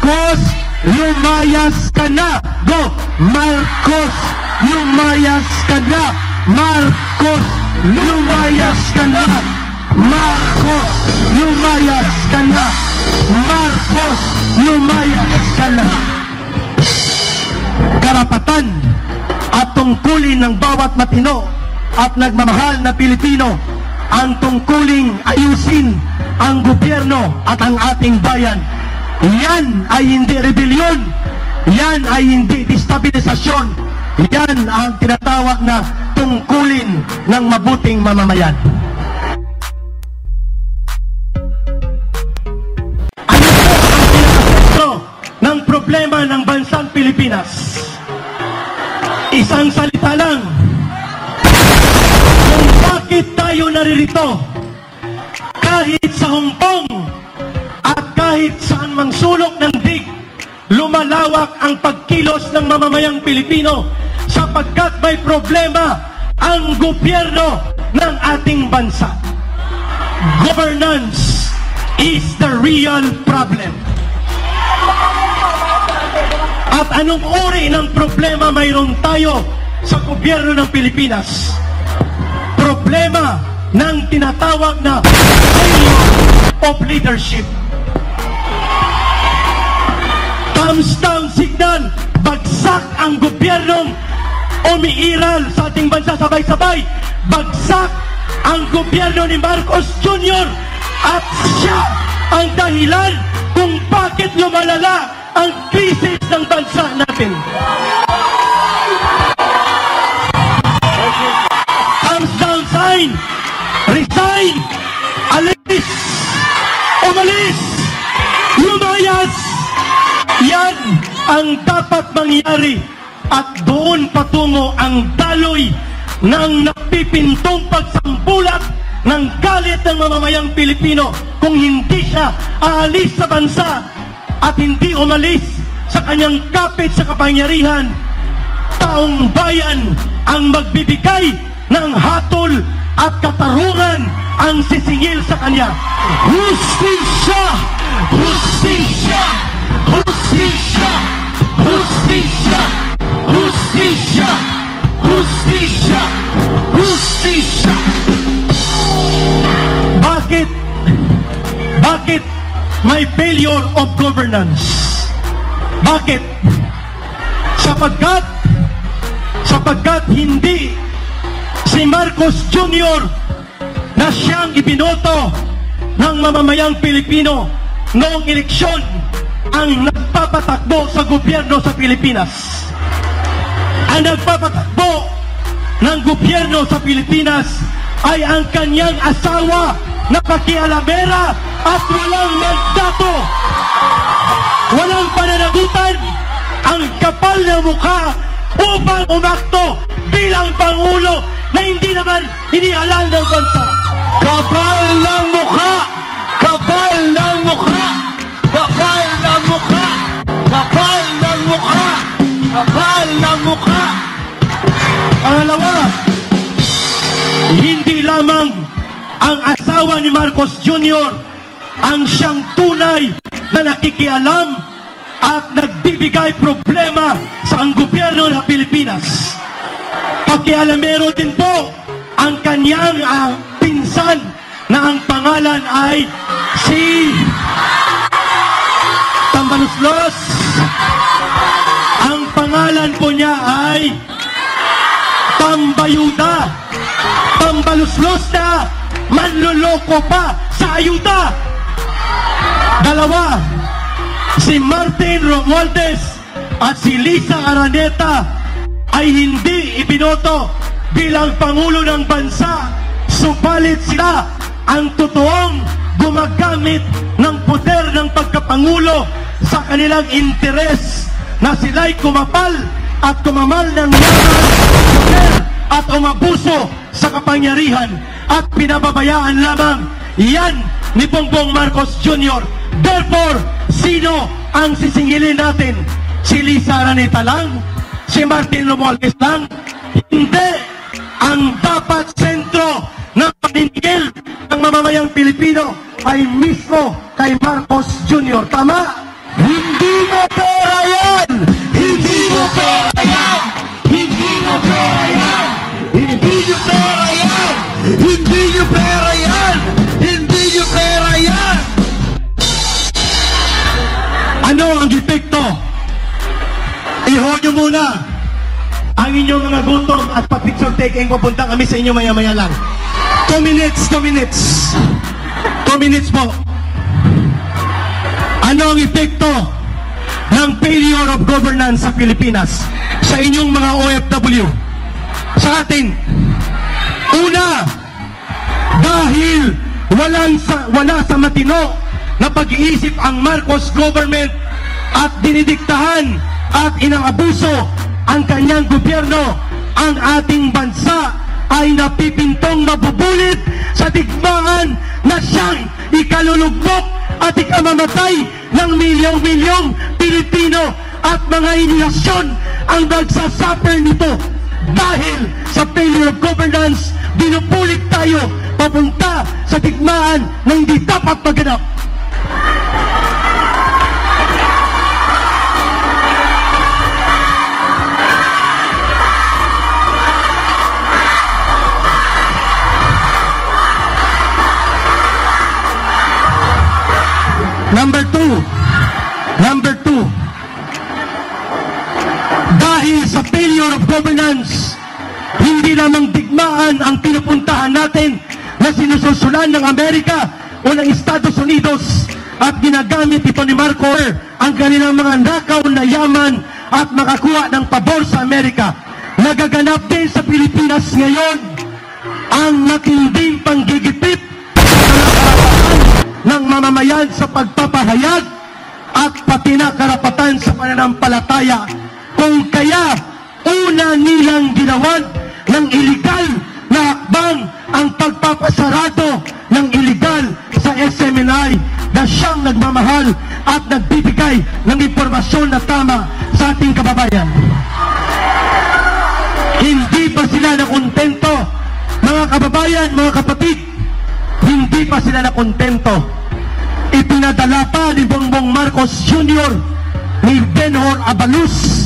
Marcos, lumayas ka na. Go! Marcos, lumayas ka na. Marcos, lumayas ka na. Marcos, lumayas ka na. Marcos, lumayas ka na. Karapatan at tungkulin ng bawat matino at nagmamahal na Pilipino ang tungkuling ayusin ang gobyerno at ang ating bayan. Yan ay hindi rebellion. Yan ay hindi destabilisasyon. Yan ang tinatawag na tungkulin ng mabuting mamamayan. Ano po ang pinakasentro ng problema ng bansang Pilipinas? Isang salita lang. Kung bakit tayo naririto, kahit sa Hong Kong at kahit saan mang sulok ng dig, lumalawak ang pagkilos ng mamamayang Pilipino sapagkat may problema ang gobyerno ng ating bansa. Governance is the real problem. At anong uri ng problema mayroon tayo sa gobyerno ng Pilipinas? Problema ng tinatawag na failure of leadership. Thumbs down signal, bagsak ang gobyernong umiiral sa ating bansa sabay-sabay. Bagsak ang gobyerno ni Marcos Jr. at siya ang dahilan kung bakit lumalala ang krisis ng bansa natin. Thumbs down sign, resign, alis, umalis, lumayas. Yan ang dapat mangyari at doon patungo ang daloy ng napipintong pagsambulat ng galit ng mamamayang Pilipino kung hindi siya aalis sa bansa at hindi umalis sa kanyang kapit sa kapangyarihan. Taong bayan ang magbibigay ng hatol at katarungan ang sisingil sa kanya. Hustisya! Hustisya! Hustisya! Hustisya! Hustisya! Hustisya! Hustisya! Bakit? Bakit may failure of governance? Bakit? Sapagkat hindi si Marcos Jr. na siyang ibinoto ng mamamayang Pilipino noong eleksyon ang nagpapatakbo sa gobyerno sa Pilipinas. Ang nagpapatakbo ng gobyerno sa Pilipinas ay ang kanyang asawa na pakialamera at walang mandato. Walang pananagutan, ang kapal na mukha upang umakto bilang Pangulo na hindi naman inihalal ng bansa. Kapal ng mukha! Kapal ng mukha! Kapal ng mukha! Kapal ng mukha! Kapal ng mukha! Pangalawa, hindi lamang ang asawa ni Marcos Jr. ang siyang tunay na nakikialam at nagbibigay problema sa ang gobyerno ng Pilipinas. Pakialamero din po ang kanyang pinsan na ang pangalan ay si Tambaluslos. Ang pangalan po niya ay Tambayuda. Tambaluslos na manloloko pa sa ayuda. Dalawa, si Martin Romualdez at si Lisa Araneta ay hindi ibinoto bilang Pangulo ng bansa, subalit sila ang totoong gumagamit ng poder ng pagkapangulo sa kanilang interes na sila'y kumapal at kumamal ng poder at umabuso sa kapangyarihan at pinababayaan lamang yan ni Bongbong Marcos Jr. Therefore, sino ang sisingilin natin? Si Lisa Araneta lang? Si Martin Romualdez lang? Hindi! Ang dapat sentro ng paninigil ng mamamayang Pilipino ay mismo kay Marcos Jr. Tama? Hindi mo pera yan! Hindi mo pera yan! Hindi mo pera yan! Hindi nyo pera yan! Hindi nyo pera yan! Hindi nyo pera yan! Ano ang epekto? Iho nyo muna ang inyong mga gutom at pa-picture taking papunta kami sa inyo maya-maya lang. 2 minutes, 2 minutes. 2 minutes po. Ano ang epekto ng failure of governance sa Pilipinas sa inyong mga OFW? Sa atin, una, dahil wala sa matino na pag-iisip ang Marcos government at dinidiktahan at inaabuso ang kanyang gobyerno, ang ating bansa ay napipintong mabubulit sa digmaan na siyang ikalulugbok at ikamamatay ng milyong-milyong Pilipino at mga inyasyon ang nagsasuffer nito. Dahil sa failure of governance, binubulit tayo papunta sa digmaan na hindi dapat maganap. Number two, dahil sa failure of governance, hindi lamang digmaan ang pinupuntahan natin na sinususulan ng Amerika o ng Estados Unidos at ginagamit ito ni Marcos ang kanilang mga nakaw na yaman at makakuha ng pabor sa Amerika. Nagaganap din sa Pilipinas ngayon ang matinding panggigipit ng mamamayan sa pagpapahayag at pati na karapatan sa pananampalataya. Kung kaya una nilang ginawan ng iligal na hakbang ang pagpapasarado ng iligal sa SMNI na siyang nagmamahal at nagbibigay ng impormasyon na tama sa ating kababayan. Hindi pa sila nakontento, mga kababayan, mga kapatid, hindi pa sila nakontento. Ipinadala pa ni Bongbong Marcos Jr., ni Benhur Abalus,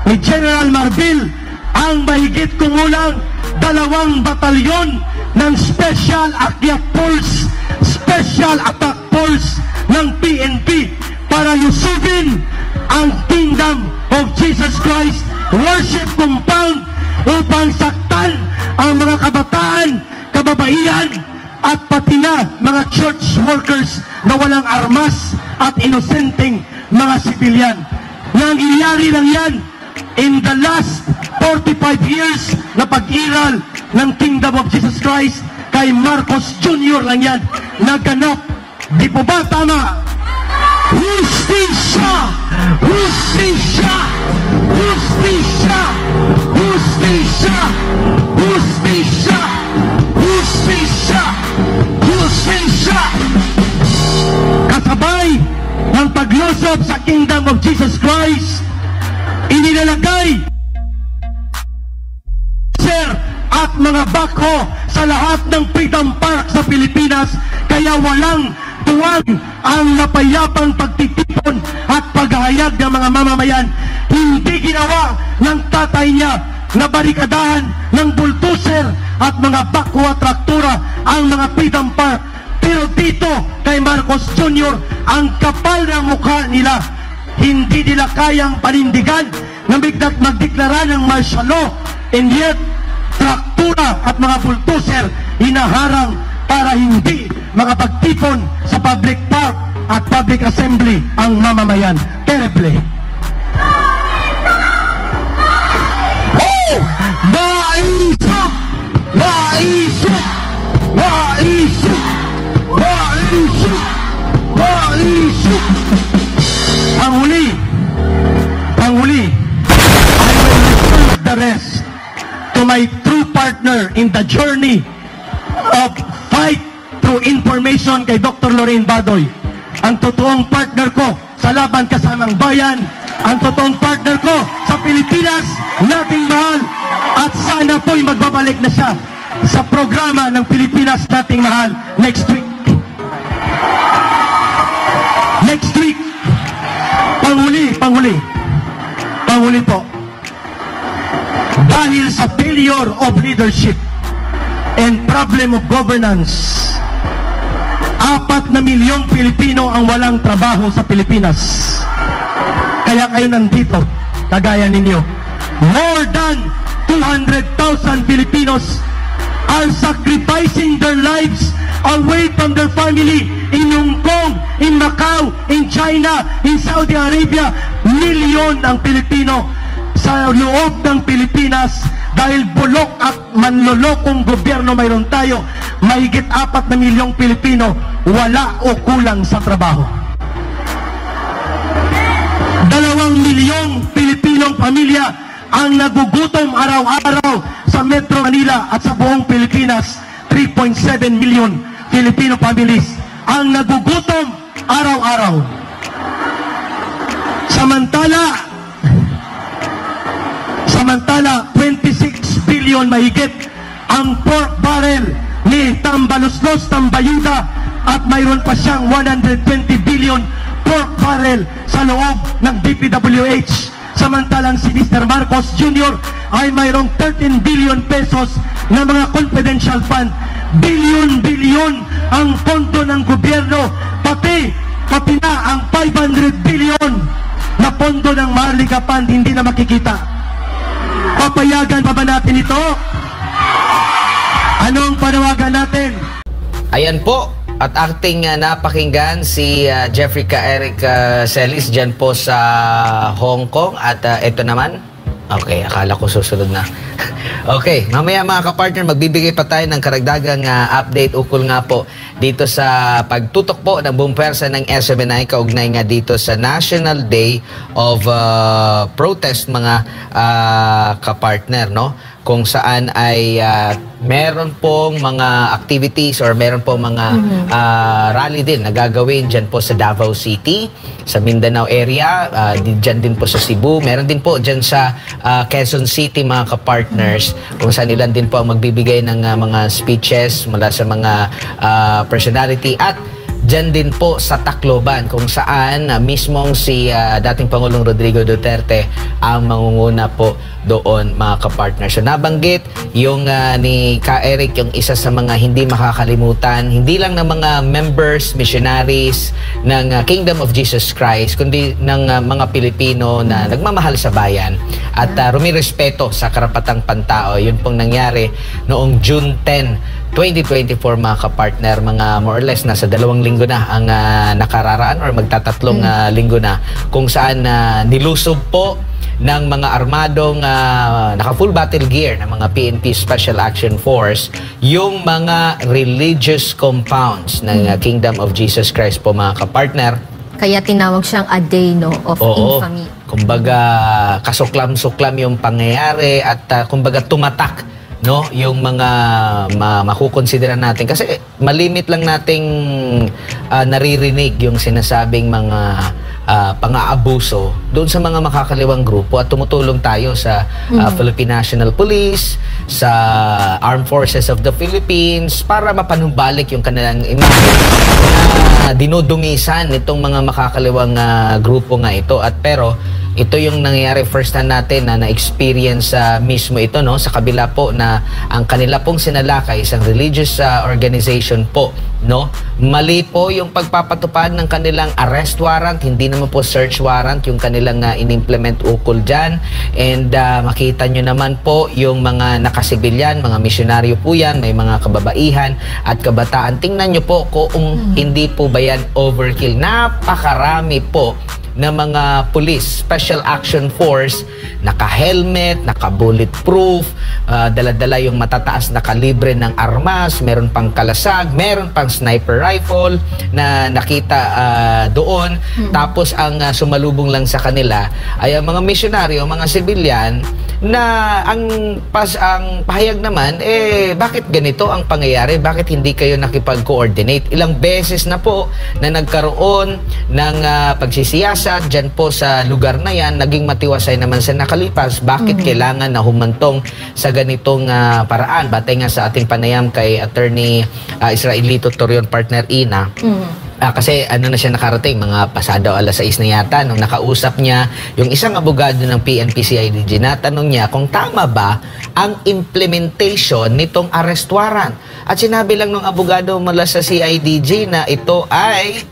ni General Marbil ang mahigit kumulang 2 batalyon ng Special Akyat Force, Special Attack Force ng PNP para yusufin ang Kingdom of Jesus Christ Worship Compound upang saktan ang mga kabataan, kababaihan at pati na mga church workers na walang armas at inosenteng mga sibilyan. Nangyayari lang yan in the last 45 years na pag-iral ng Kingdom of Jesus Christ kay Marcos Jr. lang yan naganap. Di po ba tama? Hustisya! Hustisya! Hustisya! Hustisya! Hustisya! Hustisya! Hustisya! Kasabay ng paglusob sa Kingdom of Jesus Christ, inilalagay at mga bakho sa lahat ng Freedom Park sa Pilipinas, kaya walang tuwang ang napayapang pagtitipon at paghahayag ng mga mamamayan. Hindi ginawa ng tatay niya na barikadahan ng bulldozer at mga bakho at traktura ang mga Freedom Park. Pero dito kay Marcos Jr., ang kapal ng mukha nila, hindi nila kayang panindigan na biglang magdeklara ng martial law, and yet traktura at mga bulldozer hinaharang para hindi makapagtipon sa public park at public assembly ang mamamayan. Terrible. Maisip! Maisip! Maisip! Maisip! Maisip! Panghuli, I will reserve the rest to my true partner in the journey of fight through information kay Dr. Lorraine Badoy. Ang totoong partner ko sa laban kasamang bayan, ang totoong partner ko sa Pilipinas nating mahal, at sana po'y magbabalik na siya sa programa ng Pilipinas nating mahal next week. Next week, Panghuli po. Dahil sa failure of leadership and problem of governance, 4 na milyong Pilipino ang walang trabaho sa Pilipinas. Kaya kayo nandito, kagaya ninyo. More than 200,000 Filipinos are sacrificing their lives away from their family in Hong Kong, in Macau, in China, in Saudi Arabia. Milyon ang Pilipino sa loob ng Pilipinas dahil bulok at manlolokong gobyerno mayroon tayo. Mahigit 4 na milyong Pilipino wala o kulang sa trabaho. 2 milyong Pilipinong pamilya ang nagugutom araw-araw sa Metro Manila at sa buong Pilipinas. 3.7 million Filipino families ang nagugutom araw-araw. Samantala 26 billion mahigit ang pork barrel ni Tambaluslos, Tambayuda, at mayroon pa siyang 120 billion pork barrel sa loob ng DPWH. Samantalang si Mr. Marcos Jr. ay mayroong 13 billion pesos na mga confidential fund. Bilyon-bilyon ang pondo ng gobyerno, pati na ang 500 billion na pondo ng Maharlika Fund hindi na makikita. Papayagan pa ba natin ito? Anong panawagan natin? Ayan po, at ating napakinggan si Jeffrey K. Eric Celis dyan po sa Hong Kong. At ito naman, okay, akala ko susunod na. Okay, mamaya mga kapartner, magbibigay pa tayo ng karagdagang update ukol nga po dito sa pagtutok po ng buong pwersa ng SMNI kaugnay nga dito sa National Day of Protest mga kapartner, no? Kung saan ay meron pong mga activities or meron pong mga rally din na gagawin dyan po sa Davao City, sa Mindanao area, dyan din po sa Cebu, meron din po dyan sa Quezon City mga kapartners, kung saan ilan din po ang magbibigay ng mga speeches mula sa mga personality, at dyan din po sa Tacloban kung saan mismong si dating Pangulong Rodrigo Duterte ang mangunguna po doon mga kapartner. So nabanggit yung ni Ka Eric, yung isa sa mga hindi makakalimutan, hindi lang ng mga members, missionaries ng Kingdom of Jesus Christ, kundi ng mga Pilipino na nagmamahal sa bayan at rumirespeto sa karapatang pantao. Yun pong nangyari noong June 10, 2024 mga kapartner, mga more or less nasa 2 linggo na ang nakararaan or magtatatlong linggo na, kung saan nilusob po ng mga armadong naka-full battle gear ng mga PNP Special Action Force yung mga religious compounds ng Kingdom of Jesus Christ po mga kapartner. Kaya tinawag siyang a day, no, of infamy. Kumbaga kasuklam-suklam yung pangyayari at kumbaga tumatak, no, yung mga makukonsidera natin kasi malimit lang nating naririnig yung sinasabing mga pang-aabuso doon sa mga makakaliwang grupo, at tumutulong tayo sa Philippine National Police, sa Armed Forces of the Philippines para mapanumbalik yung kanilang imahe na dinudungisan nitong mga makakaliwang grupo nga ito. At pero ito yung nangyayari first hand natin na na-experience mismo ito, no, sa kabila po na ang kanila pong sinalakay isang religious organization po, no. Mali po yung pagpapatupad ng kanilang arrest warrant, hindi naman po search warrant yung kanilang in-implement ukol dyan. And makita nyo naman po yung mga nakasibilyan, mga misyonaryo po yan, may mga kababaihan at kabataan. Tingnan nyo po kung hindi po ba yan overkill. Napakarami po na mga police, Special Action Force, naka-helmet, naka-bulletproof, dala-dala yung matataas na kalibre ng armas, meron pang kalasag, meron pang sniper rifle na nakita doon. Tapos ang sumalubong lang sa kanila ay ang mga misyonaryo, mga sibilyan, na ang pahayag naman, bakit ganito ang pangyayari? Bakit hindi kayo nakipag-coordinate? Ilang beses na po na nagkaroon ng pagsisiyasat dyan po sa lugar na yan, naging matiwasay naman sa nakalipas. Bakit kailangan na humantong sa ganitong paraan? Batay nga sa ating panayam kay Attorney Israelito Torion, partner Ina, Kasi ano na siya nakarating, mga pasado alas 6 na yata, nung nakausap niya yung isang abogado ng PNP-CIDG, natanong niya kung tama ba ang implementation nitong arrest warrant. At sinabi lang ng abogado mula sa CIDG na ito ay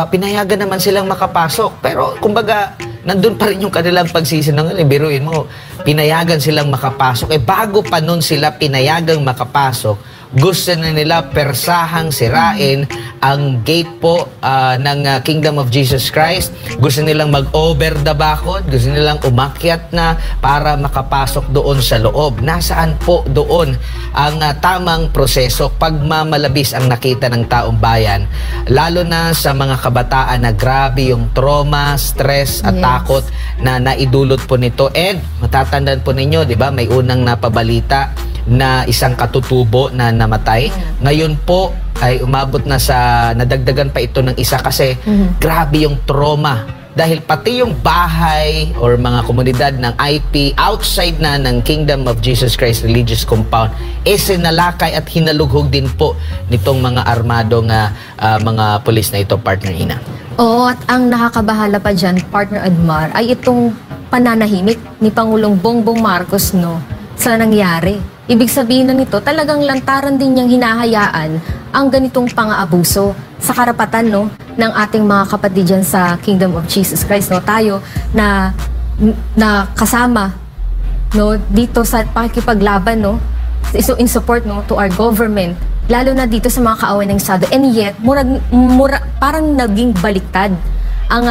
pinayagan naman silang makapasok. Pero kumbaga, nandun pa rin yung kanilang pagsisinungaling. Biruin mo, pinayagan silang makapasok. Bago pa nun sila pinayagang makapasok, gusto na nila persahang sirain ang gate po ng Kingdom of Jesus Christ. Gusto nilang mag-over the bakod. Gusto nilang umakyat na para makapasok doon sa loob. Nasaan po doon ang tamang proseso? Pagmamalabis ang nakita ng taong bayan, lalo na sa mga kabataan na grabe yung trauma, stress at takot na naidulot po nito. And matatandaan po ninyo, di ba, may unang napabalita na isang katutubo na namatay. Ngayon po ay umabot na sa, nadagdagan pa ito ng isa kasi grabe yung trauma. Dahil pati yung bahay or mga komunidad ng IP outside na ng Kingdom of Jesus Christ Religious Compound sinalakay at hinalughog din po nitong mga armadong mga pulis na ito, partner Ina. Oo, at ang nakakabahala pa dyan, partner Admar, ay itong pananahimik ni Pangulong Bongbong Marcos, no, sa nangyari. Ibig sabihin na nito, talagang lantaran din niyang hinahayaan ang ganitong pang-aabuso sa karapatan, no, ng ating mga kapatid dyan sa Kingdom of Jesus Christ, no, tayo na kasama, no, dito sa pakikipaglaban, no, so in support, no, to our government, lalo na dito sa mga kaaway ng Estado. And yet, parang naging baliktad ang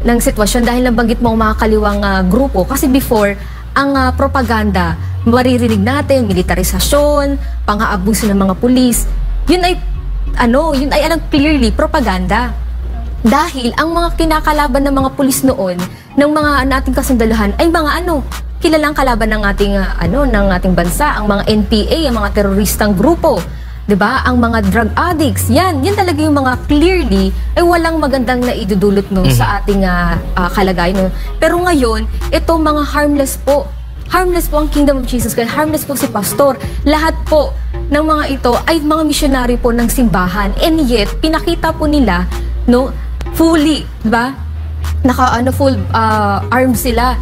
ng sitwasyon dahil nabanggit mo ang mga kaliwang grupo. Kasi before, ang propaganda, maririnig natin, militarisasyon, pang-aabuso ng mga pulis, yun ay alam clearly, propaganda. Dahil ang mga kinakalaban ng mga pulis noon, ng mga nating kasundaluhan, ay mga kilalang kalaban ng ating, ng ating bansa, ang mga NPA, ang mga teroristang grupo, 'di ba? Ang mga drug addicts, yan talaga yung mga clearly ay walang magandang naidudulot sa ating kalagayan. Pero ngayon, ito mga harmless po ang Kingdom of Jesus Christ, harmless po si pastor. Lahat po ng mga ito ay mga misyonary po ng simbahan. And yet, pinakita po nila, no, fully, 'di ba? Full armed sila.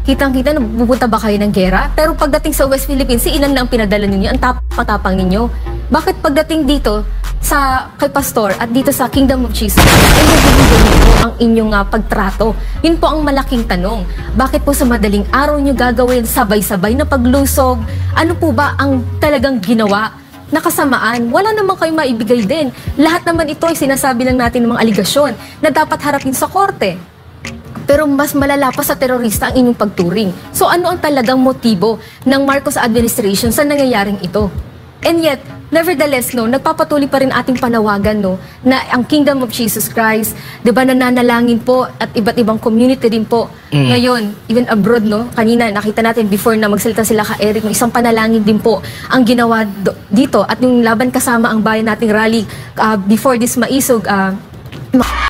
Kitang-kita na pupunta ba kayo ng gera? Pero pagdating sa West Philippines, ilan lang pinadala ninyo? Ang tapang ninyo. Bakit pagdating dito kay pastor at dito sa Kingdom of Jesus, ay nagiging ang inyong pagtrato? Yun po ang malaking tanong. Bakit po sa madaling araw nyo gagawin sabay-sabay na paglusog? Ano po ba ang talagang ginawa na kasamaan? Wala naman kayo maibigay din. Lahat naman ito ay sinasabi lang natin ng mga aligasyon na dapat harapin sa korte. Pero mas malala pa sa terorista ang inyong pagturing. So ano ang talagang motibo ng Marcos administration sa nangyayaring ito? And yet, nevertheless, no, nagpapatuloy pa rin ating panawagan, no, na ang Kingdom of Jesus Christ, 'di ba, nananalangin po at iba't ibang community din po. Ngayon, even abroad, no, kanina nakita natin before na magsalita sila ka Eric, no, isang panalangin din po ang ginawa dito at yung laban kasama ang bayan nating rally before this maisog